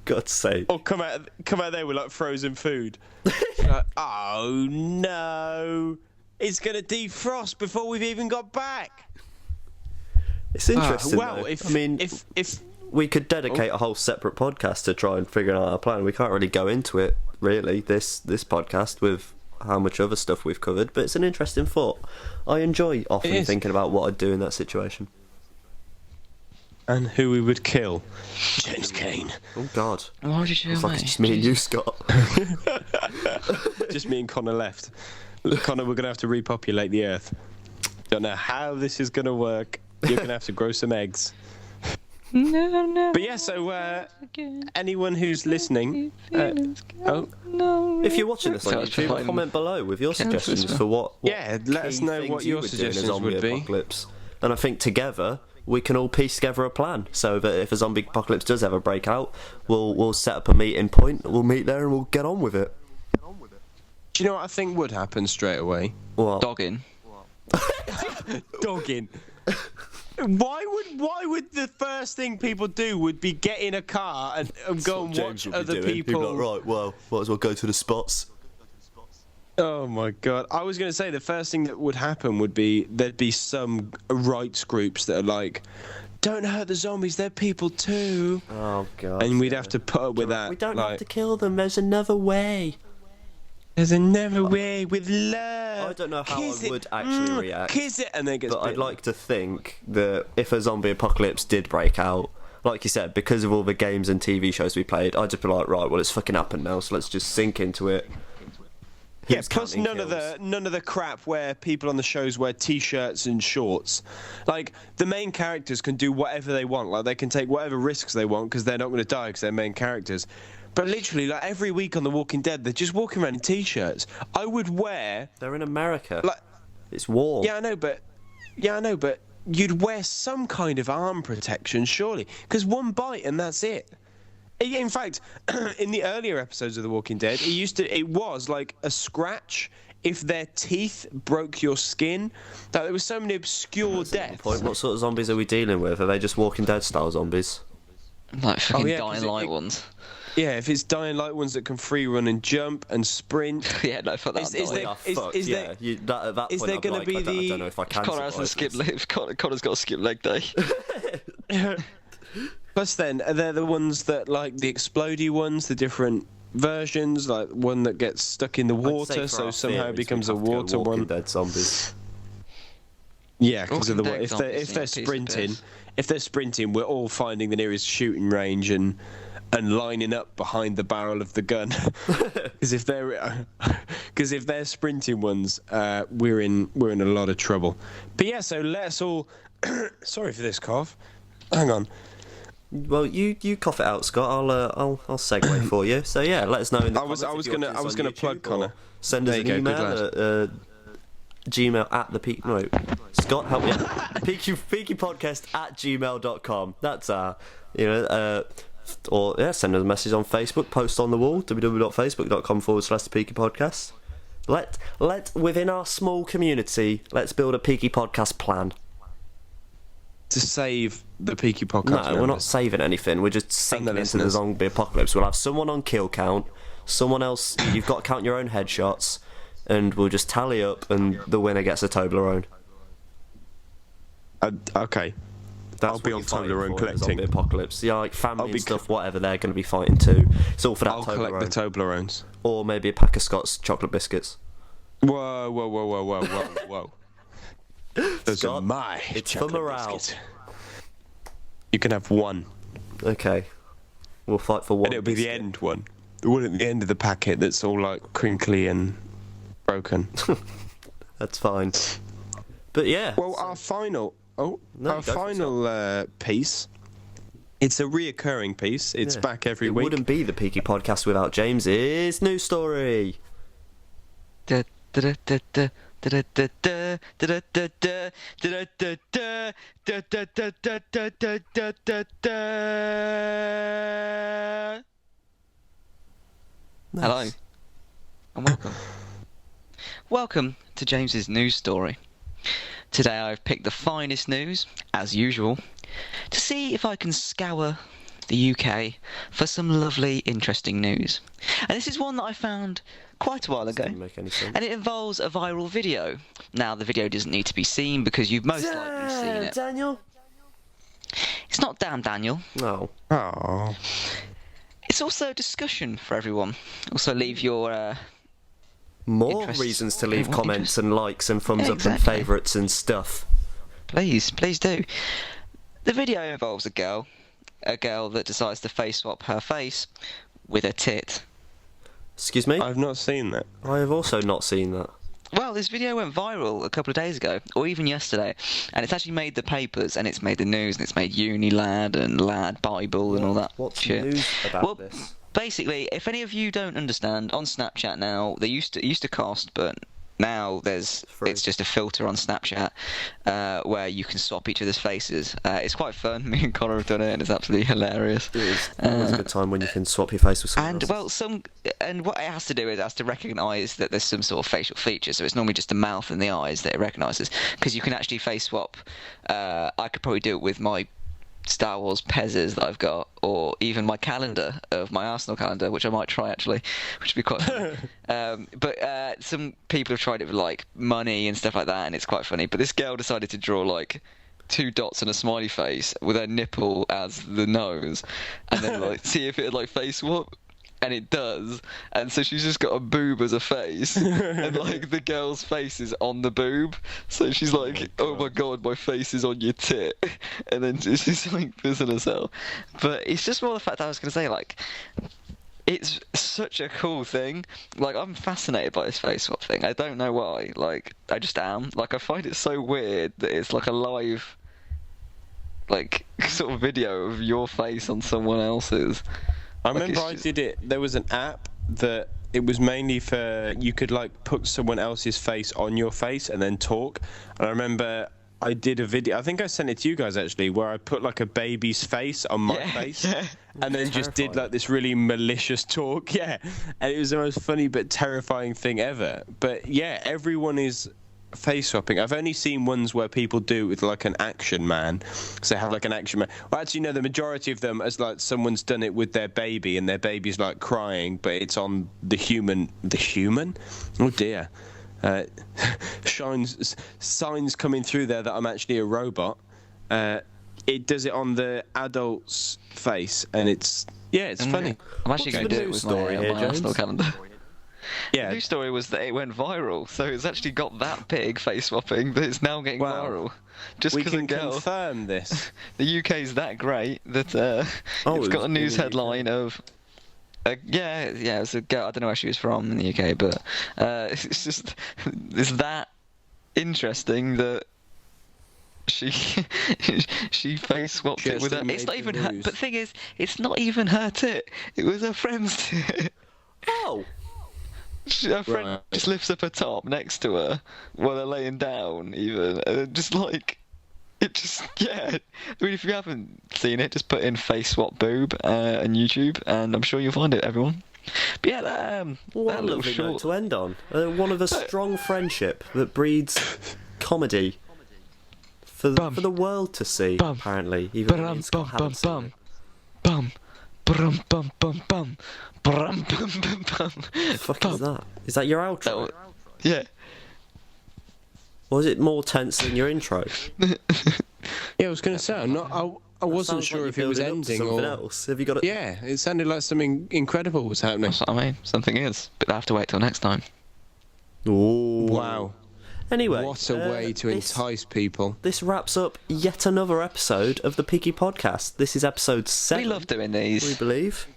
God's sake. Or come out there with like frozen food. Like, oh no! It's gonna defrost before we've even got back. It's interesting. Well, though. if we could dedicate a whole separate podcast to try and figure out our plan. We can't really go into it really this podcast with how much other stuff we've covered, but it's an interesting thought. I enjoy often thinking about what I'd do in that situation. And who we would kill. James Cain. Oh God. Why would you do It's like me? it's just me and you, Scott. Just me and Connor left. Connor, we're going to have to repopulate the Earth. Don't know how this is going to work. You're going to have to grow some eggs. No. But yeah, so anyone who's listening... If you're watching this on YouTube, comment below with your suggestions for what yeah, let us key know things what you your would do in a suggestions zombie would be. apocalypse. And I think together we can all piece together a plan so that if a zombie apocalypse does ever break out, we'll set up a meeting point, we'll meet there and we'll get on with it. Do you know what I think would happen straight away? What? Dogging. Dogging. Why would the first thing people do would be get in a car and go and watch other people? He'd be like, right, well, might as well go to the spots. Oh my God! I was going to say the first thing that would happen would be there'd be some rights groups that are like, "Don't hurt the zombies; they're people too." Oh God! And we'd have to put up with that. We don't like, have to kill them. There's another way. There's another way with love. I don't know how Kiss I would actually react. Kiss it, and then it gets. But I'd bitten. like to think that if a zombie apocalypse did break out, like you said, because of all the games and TV shows we played, I'd just be like, right, well, it's fucking happened now, so let's just sink into it. Yeah, Who's plus counting none of the crap where people on the shows wear t-shirts and shorts. Like the main characters can do whatever they want. Like they can take whatever risks they want because they're not going to die because they're main characters. But literally, like every week on The Walking Dead, they're just walking around in t-shirts. I would wear. They're in America. Like, it's warm. Yeah, I know, but you'd wear some kind of arm protection, surely, because one bite and that's it. In fact, in the earlier episodes of The Walking Dead, it was like a scratch if their teeth broke your skin. That there were so many obscure deaths. What sort of zombies are we dealing with? Are they just Walking Dead style zombies? Like fucking yeah, dying light ones. Yeah, if it's dying light ones that can free run and jump and sprint. Yeah, no, fuck that. Is there- is there- At that is point, there I'd be gonna like, be I don't know if I can Connor hasn't survive skipped this. leg. Connor's got a skip leg day. Plus, then they're the ones that like the explodey ones, the different versions, like one that gets stuck in the I'd say water, for so our somehow theories, it becomes a we'd have to go water Walking one. Dead zombies. Yeah, because of the Walking Dead if zombies they're need a piece of sprinting, piss. if they're sprinting, we're all finding the nearest shooting range and lining up behind the barrel of the gun. Because if they're sprinting ones, we're in a lot of trouble. But yeah, so let's all. Sorry for this cough. Hang on. Well, you cough it out, Scott. I'll segue for you. So yeah, let us know in the comments. I was gonna YouTube plug or Connor. Send us There an you go, email good at Gmail at the peak. No, Scott, help me out. peakypodcast at gmail.com. That's or yeah, send us a message on Facebook. Post on the wall www.facebook.com/the Peaky Podcast. Let within our small community, let's build a Peaky Podcast plan. To save the Peaky Podcast. No, we're not saving anything. We're just sinking into the zombie apocalypse. We'll have someone on kill count, someone else. You've got to count your own headshots, and we'll just tally up, and the winner gets a Toblerone. Okay. I'll be on Toblerone collecting. Zombie apocalypse. Yeah, like family and be stuff, whatever they're going to be fighting too. It's all for that I'll Toblerone. collect the Toblerones. Or maybe a pack of Scott's chocolate biscuits. Whoa. Those are Scott, my it's for chocolate morale. biscuits. You can have one. Okay. We'll fight for one. And it'll be the biscuit. end one. The one at the end of the packet that's all like crinkly and broken. That's fine. But yeah. Well, our final piece. It's a reoccurring piece. It's back every it week. wouldn't be the Peaky Podcast without James's news story. Da, da, da, da, da. Hello, and welcome. Welcome to James's news story. Today I've picked the finest news, as usual, to see if I can scour the UK for some lovely, interesting news. And this is one that I found quite a while ago, Doesn't make any sense. and it involves a viral video. Now, the video doesn't need to be seen because you've most likely seen it. Daniel? It's not damn Daniel. No. Oh. It's also a discussion for everyone. Also leave your More Interest- reasons to leave what comments and likes and thumbs Yeah, up and exactly. favourites and stuff. please do. The video involves a girl that decides to face swap her face with a tit. Excuse me? I've not seen that. I have also not seen that. Well, this video went viral a couple of days ago, or even yesterday, and it's actually made the papers, and it's made the news, and it's made Uni Lad and Lad Bible and all that What's shit. news about Well, this? basically, if any of you don't understand, on Snapchat now, it used to cost, but now Free. it's just a filter on Snapchat where you can swap each other's faces. It's quite fun. Me and Connor have done it, and it's absolutely hilarious. It is always a good time when you can swap your face with someone And else's. what it has to do is it has to recognise that there's some sort of facial feature. So it's normally just the mouth and the eyes that it recognises, because you can actually face swap. I could probably do it with my Star Wars Pezzers that I've got, or even my calendar of my Arsenal calendar, which I might try actually, which would be quite funny. But some people have tried it with like money and stuff like that, and it's quite funny. But this girl decided to draw like 2 dots and a smiley face with her nipple as the nose, and then like see if it would like face swap. And it does, and so she's just got a boob as a face, and like the girl's face is on the boob, so she's like, "Oh my god, my face is on your tit," and then she's like pissing herself. But it's just more the fact that I was gonna say, like, it's such a cool thing. Like, I'm fascinated by this face swap thing. I don't know why. Like, I just am. Like, I find it so weird that it's like a live, like, sort of video of your face on someone else's. I Like, remember it's I just- did it. There was an app that it was mainly for you could like put someone else's face on your face and then talk. And I remember I did a video. I think I sent it to you guys actually, where I put like a baby's face on my face, Yeah. and then just did Terrifying. like this really malicious talk. Yeah, and it was the most funny but terrifying thing ever. But yeah, everyone is face swapping. I've only seen ones where people do it with like an action man, so they have like an action man. Well, actually no, the majority of them as like someone's done it with their baby and their baby's like crying, but it's on the human. Oh dear. Signs coming through there that I'm actually a robot. It does it on the adult's face, and it's funny. I'm actually What's going to the do it news with story here, my Arsenal James? calendar. Yeah, The news story was that it went viral, so it's actually got that big face swapping that it's now getting Wow. viral. Just we because a can girl. confirm this. The UK's that great that it's got a in news the UK. headline of. Yeah, it was a girl. I don't know where she was from in the UK, but it's just it's that interesting that she she face swapped it Just with her. made It's not the even her. news. But the thing is, it's not even her tit. It was her friend's tit. Oh! Her friend Right. just lifts up her top next to her while they're laying down, even, and it just like it just yeah. I mean, if you haven't seen it, just put in face swap boob on YouTube, and I'm sure you'll find it, everyone. But yeah, What that a little lovely note short. to end on. One of a strong friendship that breeds comedy for Bum. the world to see, Bum. apparently. Even Bum when Scott bum hasn't seen bum it. bum bum bum bum bum bum bum bum bum. The fuck is that? Is that your outro? Yeah. Or is it more tense than your intro? Yeah, I was going to say, I wasn't Sounds sure like if you're it was building up to ending something or. else. Have you got it? Yeah, it sounded like something incredible was happening. That's what I mean. Something is, but I have to wait till next time. Ooh. Wow, Anyway, what a way to this- entice people. This wraps up yet another episode of the Peaky podcast. This is episode 7. We love doing we these. believe.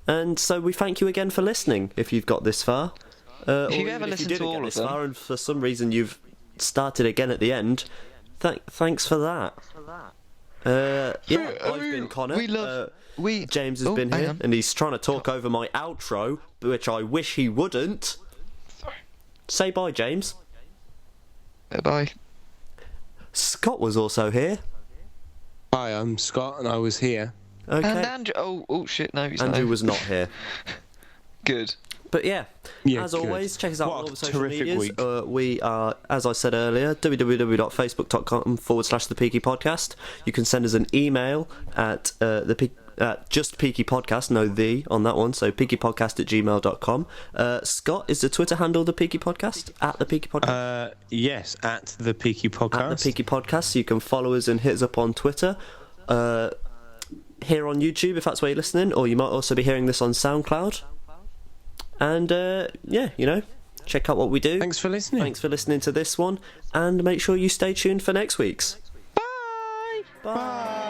And so we thank you again for listening, if you've got this far. Or you even ever if listen you to didn't all get of this them. far and for some reason you've started again at the end, thanks for that. Yeah, I've been Connor. We love. James has Oh, been hang here, on. and he's trying to talk over my outro, which I wish he wouldn't. Sorry. Say bye, James. Bye. Scott was also here. Hi, I'm Scott, and I was here. Okay. And Andrew. Oh shit! No, he's Andrew not. was not here. Good. But yeah, Yeah, as good. always, check us out What on a all the social terrific medias. week. We are, as I said earlier, www.facebook.com/the Peaky Podcast. You can send us an email at just Peaky Podcast, no the on that one, so peakypodcast@gmail.com. Scott, is the Twitter handle the Peaky Podcast? At the Peaky Podcast? Yes, at the Peaky Podcast. At the Peaky Podcast, so you can follow us and hit us up on Twitter. Here on YouTube, if that's where you're listening, or you might also be hearing this on SoundCloud. And yeah, check out what we do. Thanks for listening. Thanks for listening to this one, and make sure you stay tuned for next week's. Bye. Bye.